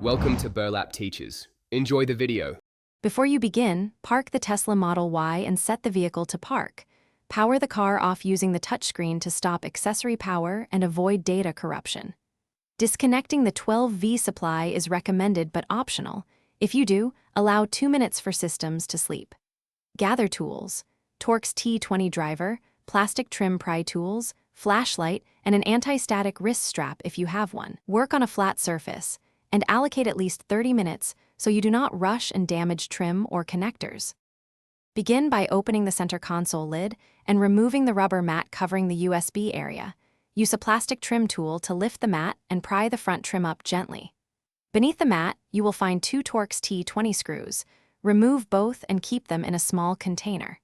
Welcome to Burlap Teachers. Enjoy the video. Before you begin, park the Tesla Model Y and set the vehicle to park. Power the car off using the touchscreen to stop accessory power and avoid data corruption. Disconnecting the 12V supply is recommended but optional. If you do, allow 2 minutes for systems to sleep. Gather tools: Torx T20 driver, plastic trim pry tools, flashlight, and an anti-static wrist strap if you have one. Work on a flat surface, and allocate at least 30 minutes so you do not rush and damage trim or connectors. Begin by opening the center console lid and removing the rubber mat covering the USB area. Use a plastic trim tool to lift the mat and pry the front trim up gently. Beneath the mat, you will find 2 Torx T20 screws. Remove both and keep them in a small container.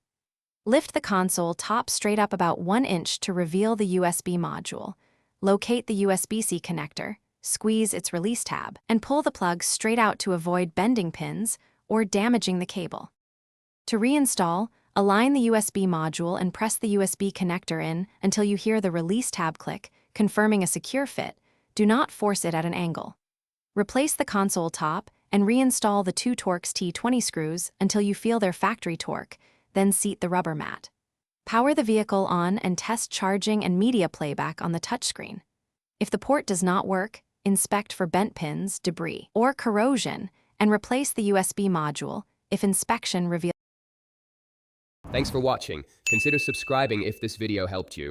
Lift the console top straight up about 1 inch to reveal the USB module. Locate the USB-C connector, squeeze its release tab, and pull the plug straight out to avoid bending pins or damaging the cable. To reinstall, align the USB module and press the USB connector in until you hear the release tab click, confirming a secure fit. Do not force it at an angle. Replace the console top and reinstall the 2 Torx T20 screws until you feel their factory torque, then seat the rubber mat. Power the vehicle on and test charging and media playback on the touchscreen. If the port does not work, inspect for bent pins, debris, or corrosion, and replace the USB module if inspection reveals. Thanks for watching. Consider subscribing if this video helped you.